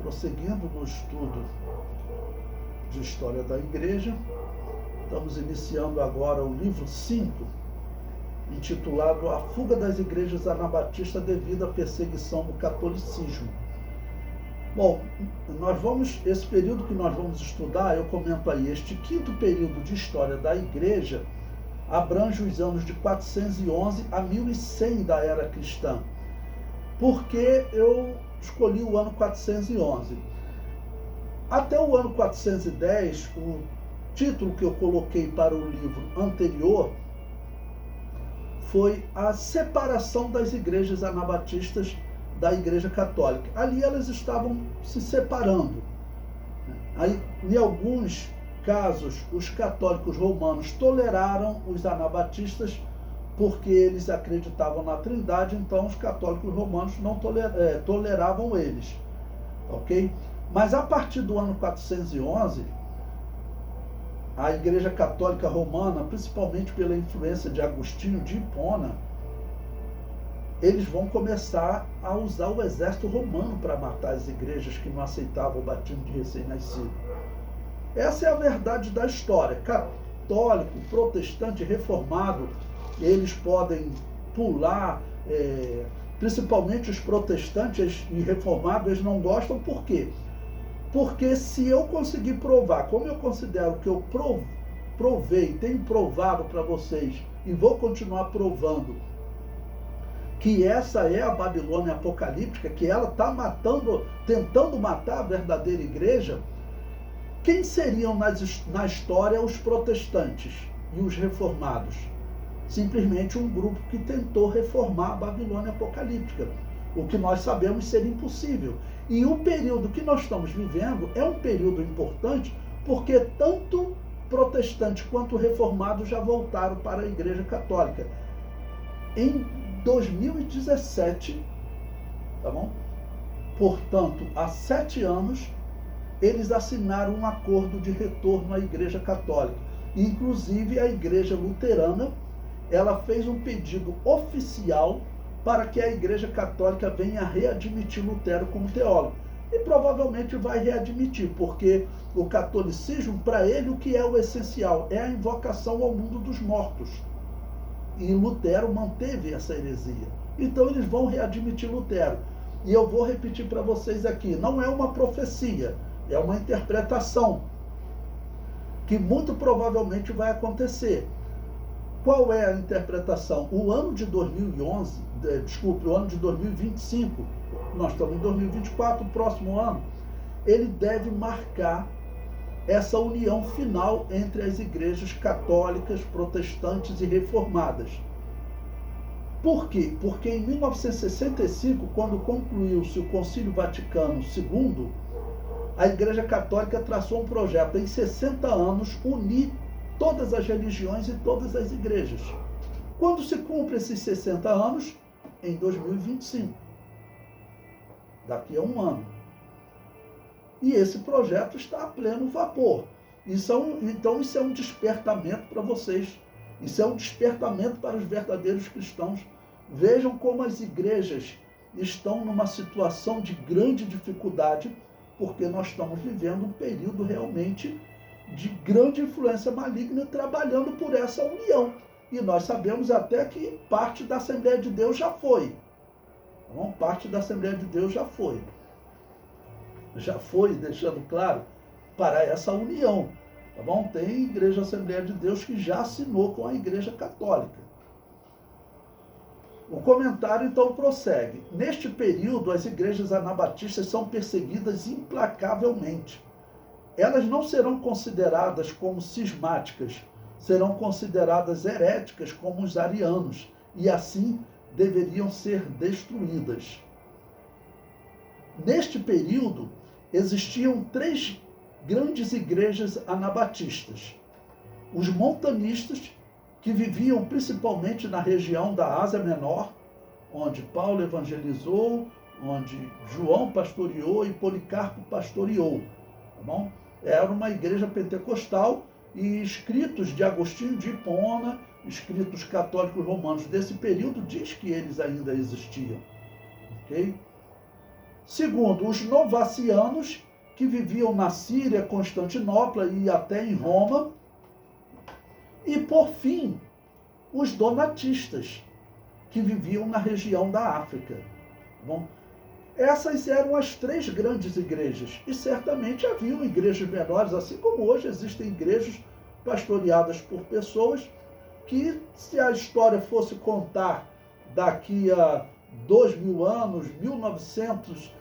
prosseguindo no estudo de História da Igreja. Estamos iniciando agora o livro 5, intitulado A Fuga das Igrejas Anabatistas devido à perseguição do catolicismo. Bom, esse período que nós vamos estudar, eu comento aí, este quinto período de História da Igreja abrange os anos de 411 a 1100 da era cristã. Por que eu escolhi o ano 411? Até o ano 410, o título que eu coloquei para o livro anterior foi a separação das igrejas anabatistas da Igreja Católica. Ali elas estavam se separando. Aí, em alguns casos, os católicos romanos toleraram os anabatistas porque eles acreditavam na Trindade, então os católicos romanos não toleravam eles. Ok? Mas a partir do ano 411, a Igreja Católica Romana, principalmente pela influência de Agostinho de Hipona, eles vão começar a usar o exército romano para matar as igrejas que não aceitavam o batismo de recém-nascido. Essa é a verdade da história. Católico, protestante, reformado, eles podem pular, principalmente os protestantes e reformados, eles não gostam. Por quê? Porque se eu conseguir provar, como eu considero que eu provei, tenho provado para vocês e vou continuar provando, que essa é a Babilônia apocalíptica, que ela está tentando matar a verdadeira igreja, quem seriam na história os protestantes e os reformados? Simplesmente um grupo que tentou reformar a Babilônia apocalíptica, o que nós sabemos ser impossível. E o período que nós estamos vivendo é um período importante porque tanto protestantes quanto reformados já voltaram para a Igreja Católica. Em 2017, tá bom? Portanto, há 7 anos, eles assinaram um acordo de retorno à Igreja Católica. Inclusive, a Igreja Luterana, ela fez um pedido oficial para que a Igreja Católica venha readmitir Lutero como teólogo. E provavelmente vai readmitir, porque o catolicismo, para ele, o que é o essencial? É a invocação ao mundo dos mortos. E Lutero manteve essa heresia. Então eles vão readmitir Lutero. E eu vou repetir para vocês aqui, não é uma profecia, é uma interpretação que muito provavelmente vai acontecer. Qual é a interpretação? O ano de 2025, nós estamos em 2024, o próximo ano, ele deve marcar essa união final entre as igrejas católicas, protestantes e reformadas. Por quê? Porque em 1965, quando concluiu-se o Concílio Vaticano II, a Igreja Católica traçou um projeto em 60 anos unir todas as religiões e todas as igrejas. Quando se cumpre esses 60 anos? Em 2025. Daqui a um ano. E esse projeto está a pleno vapor. Então isso é um despertamento para vocês. Isso é um despertamento para os verdadeiros cristãos. Vejam como as igrejas estão numa situação de grande dificuldade, porque nós estamos vivendo um período realmente de grande influência maligna trabalhando por essa união. E nós sabemos até que parte da Assembleia de Deus já foi. Então, parte da Assembleia de Deus já foi. Já foi, deixando claro, para essa união. Tá bom? Tem Igreja Assembleia de Deus que já assinou com a Igreja Católica. O comentário então prossegue. Neste período, as igrejas anabatistas são perseguidas implacavelmente. Elas não serão consideradas como cismáticas, serão consideradas heréticas como os arianos, e assim deveriam ser destruídas. Neste período, existiam 3 grandes igrejas anabatistas. Os montanistas, que viviam principalmente na região da Ásia Menor, onde Paulo evangelizou, onde João pastoreou e Policarpo pastoreou. Tá bom? Era uma igreja pentecostal e escritos de Agostinho de Hipona, escritos católicos romanos desse período, diz que eles ainda existiam. Ok? Segundo, os novacianos, que viviam na Síria, Constantinopla e até em Roma. E, por fim, os donatistas, que viviam na região da África. Bom, essas eram as 3 grandes igrejas. E certamente haviam igrejas menores, assim como hoje existem igrejas pastoreadas por pessoas que, se a história fosse contar daqui a 2000 anos, 1900,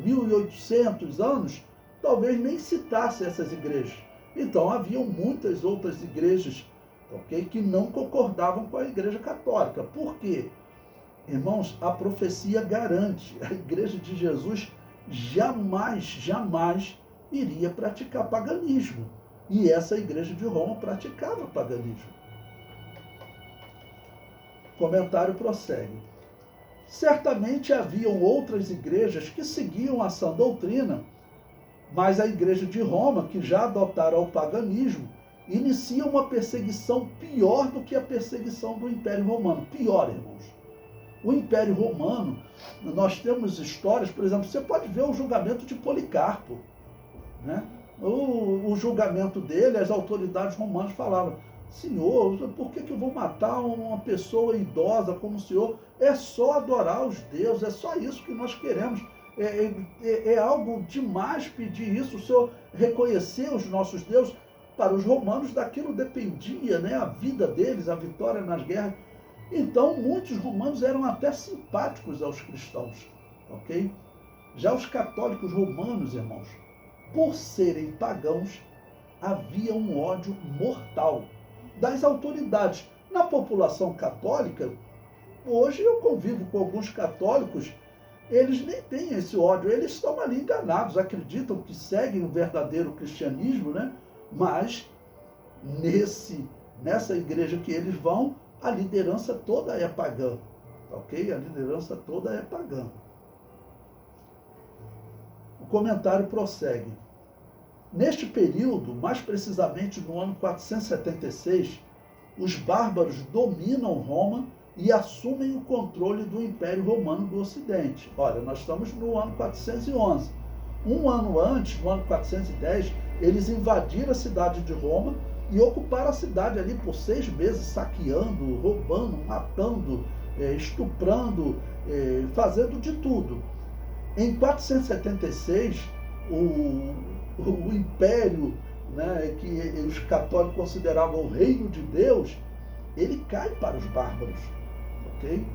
1800 anos, talvez nem citasse essas igrejas. Então, haviam muitas outras igrejas, okay, que não concordavam com a Igreja Católica. Por quê? Irmãos, a profecia garante, a Igreja de Jesus jamais iria praticar paganismo. E essa Igreja de Roma praticava paganismo. O comentário prossegue. Certamente haviam outras igrejas que seguiam a sã doutrina, mas a Igreja de Roma, que já adotara o paganismo, inicia uma perseguição pior do que a perseguição do Império Romano. Pior, irmãos. O Império Romano, nós temos histórias, por exemplo, você pode ver o julgamento de Policarpo, né? O julgamento dele, as autoridades romanas falavam: Senhor, por que eu vou matar uma pessoa idosa como o Senhor? É só adorar os deuses, é só isso que nós queremos. É algo demais pedir isso, o Senhor reconhecer os nossos deuses. Para os romanos, daquilo dependia, né, a vida deles, a vitória nas guerras. Então, muitos romanos eram até simpáticos aos cristãos, ok? Já os católicos romanos, irmãos, por serem pagãos, havia um ódio mortal das autoridades. Na população católica, hoje eu convivo com alguns católicos, eles nem têm esse ódio, eles estão ali enganados, acreditam que seguem o verdadeiro cristianismo, né? Mas nessa igreja que eles vão, a liderança toda é pagã, ok? A liderança toda é pagã. O comentário prossegue. Neste período, mais precisamente no ano 476, os bárbaros dominam Roma e assumem o controle do Império Romano do Ocidente. Olha, nós estamos no ano 411. Um ano antes, no ano 410, eles invadiram a cidade de Roma e ocuparam a cidade ali por 6 meses, saqueando, roubando, matando, estuprando, fazendo de tudo. Em 476, o império, né, que os católicos consideravam o reino de Deus, ele cai para os bárbaros. Okay?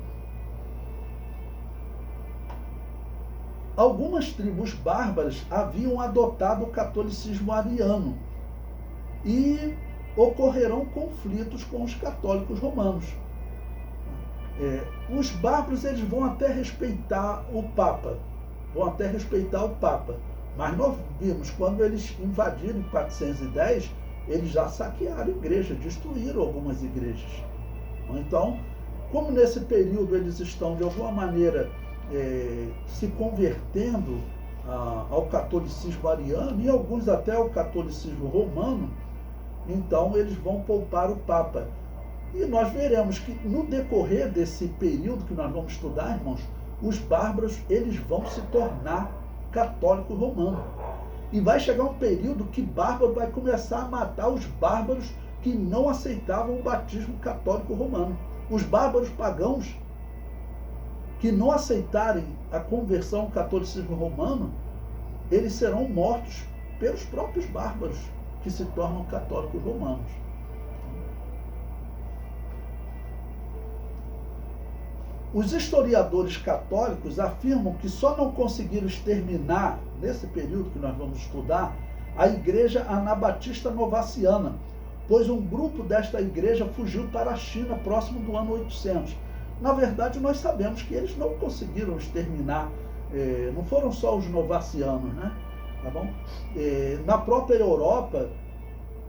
Algumas tribos bárbaras haviam adotado o catolicismo ariano e ocorrerão conflitos com os católicos romanos. Os bárbaros, eles vão até respeitar o Papa, mas nós vimos, quando eles invadiram em 410, eles já saquearam a igreja, destruíram algumas igrejas. Então, como nesse período eles estão, de alguma maneira, se convertendo ao catolicismo ariano, e alguns até ao catolicismo romano, então eles vão poupar o Papa. E nós veremos que no decorrer desse período que nós vamos estudar, irmãos, os bárbaros, eles vão se tornar católico romano. E vai chegar um período que bárbaro vai começar a matar os bárbaros que não aceitavam o batismo católico romano. Os bárbaros pagãos que não aceitarem a conversão ao catolicismo romano, eles serão mortos pelos próprios bárbaros que se tornam católicos romanos. Os historiadores católicos afirmam que só não conseguiram exterminar, nesse período que nós vamos estudar, a igreja anabatista novaciana, pois um grupo desta igreja fugiu para a China próximo do ano 800. Na verdade, nós sabemos que eles não conseguiram exterminar, não foram só os novacianos, né? Tá bom? Na própria Europa,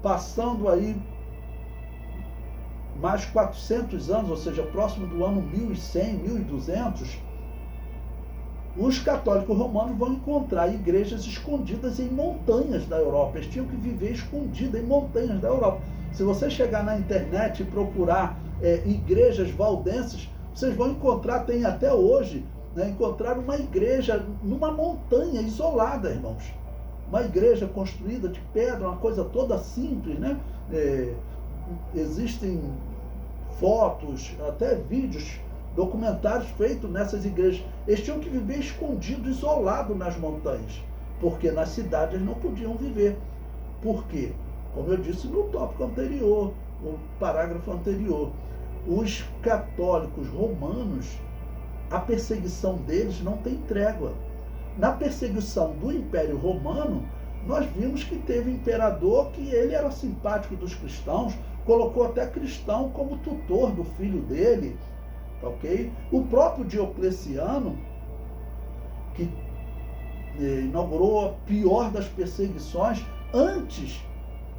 passando aí mais 400 anos, ou seja, próximo do ano 1100, 1200, os católicos romanos vão encontrar igrejas escondidas em montanhas da Europa. Eles tinham que viver escondidos em montanhas da Europa. Se você chegar na internet e procurar igrejas valdenses, vocês vão encontrar, tem até hoje, né? Encontraram uma igreja numa montanha isolada, irmãos. Uma igreja construída de pedra, uma coisa toda simples, né? Existem fotos, até vídeos, documentários feitos nessas igrejas. Eles tinham que viver escondidos, isolados nas montanhas, porque nas cidades eles não podiam viver. Por quê? Como eu disse no tópico anterior, no parágrafo anterior, os católicos romanos, a perseguição deles não tem trégua. Na perseguição do Império Romano, nós vimos que teve imperador que ele era simpático dos cristãos, colocou até cristão como tutor do filho dele, ok? O próprio Diocleciano, que inaugurou a pior das perseguições, antes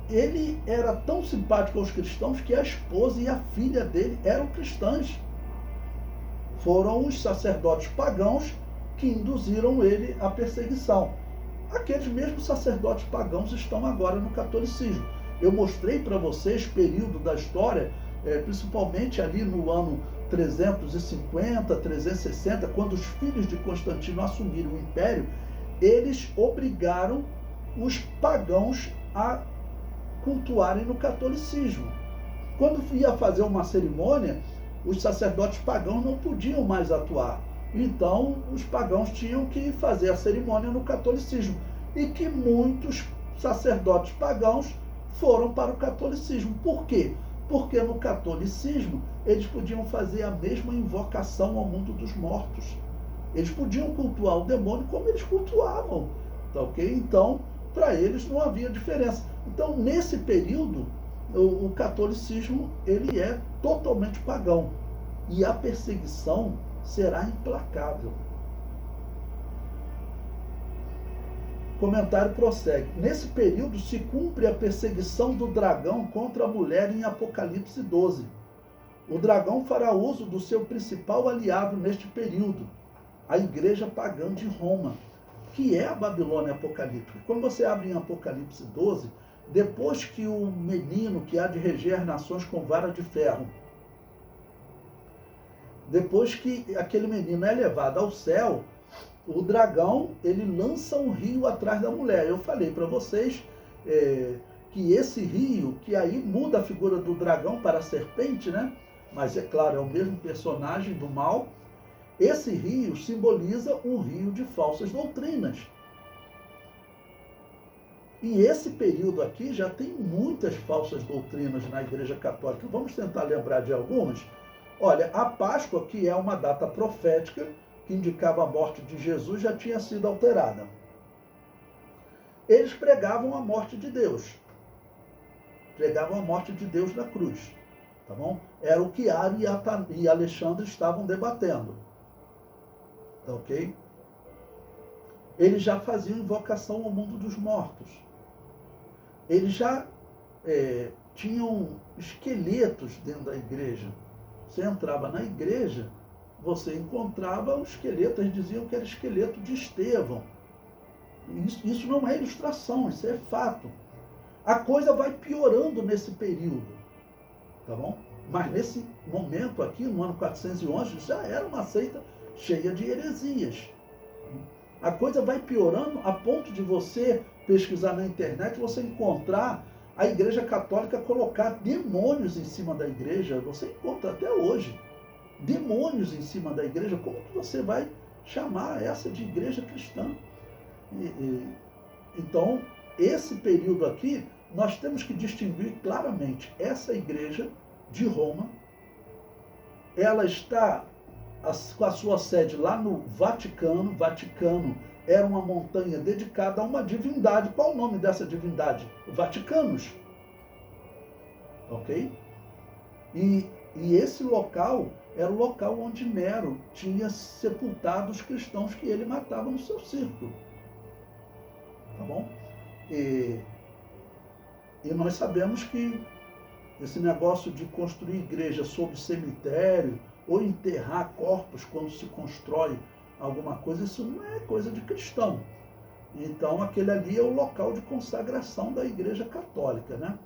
ele era tão simpático aos cristãos que a esposa e a filha dele eram cristãs. Foram os sacerdotes pagãos que induziram ele à perseguição. Aqueles mesmos sacerdotes pagãos estão agora no catolicismo. Eu mostrei para vocês período da história, principalmente ali no ano 350, 360, quando os filhos de Constantino assumiram o império, eles obrigaram os pagãos a cultuarem no catolicismo. Quando ia fazer uma cerimônia, os sacerdotes pagãos não podiam mais atuar. Então, os pagãos tinham que fazer a cerimônia no catolicismo. E que muitos sacerdotes pagãos foram para o catolicismo. Por quê? Porque no catolicismo eles podiam fazer a mesma invocação ao mundo dos mortos. Eles podiam cultuar o demônio como eles cultuavam. Tá, ok? Então, para eles não havia diferença. Então, nesse período, o catolicismo ele é totalmente pagão. E a perseguição será implacável. O comentário prossegue. Nesse período se cumpre a perseguição do dragão contra a mulher em Apocalipse 12. O dragão fará uso do seu principal aliado neste período, a igreja pagã de Roma, que é a Babilônia apocalíptica. Quando você abre em Apocalipse 12, depois que o menino que há de reger nações com vara de ferro, depois que aquele menino é levado ao céu, o dragão, ele lança um rio atrás da mulher. Eu falei para vocês que esse rio, que aí muda a figura do dragão para a serpente, né? Mas é claro, é o mesmo personagem do mal. Esse rio simboliza um rio de falsas doutrinas. E esse período aqui já tem muitas falsas doutrinas na Igreja Católica. Vamos tentar lembrar de algumas? Olha, a Páscoa, que é uma data profética, que indicava a morte de Jesus, já tinha sido alterada. Eles pregavam a morte de Deus. Pregavam a morte de Deus na cruz. Tá bom? Era o que Ari e Alexandre estavam debatendo. Tá ok? Eles já faziam invocação ao mundo dos mortos. Eles já tinham esqueletos dentro da igreja. Você entrava na igreja, você encontrava um esqueleto, eles diziam que era esqueleto de Estevão. Isso não é ilustração, isso é fato. A coisa vai piorando nesse período, tá bom? Mas nesse momento aqui, no ano 411, já era uma seita cheia de heresias. A coisa vai piorando a ponto de você pesquisar na internet, você encontrar a Igreja Católica colocar demônios em cima da igreja. Você encontra até hoje demônios em cima da igreja. Como que você vai chamar essa de igreja cristã? Então, esse período aqui, nós temos que distinguir claramente. Essa igreja de Roma, ela está com a sua sede lá no Vaticano. Vaticano era uma montanha dedicada a uma divindade. Qual o nome dessa divindade? Vaticanos. Ok? E esse local era o local onde Nero tinha sepultado os cristãos que ele matava no seu círculo. Tá bom? E nós sabemos que esse negócio de construir igreja sobre cemitério ou enterrar corpos quando se constrói alguma coisa, isso não é coisa de cristão. Então, aquele ali é o local de consagração da Igreja Católica, né?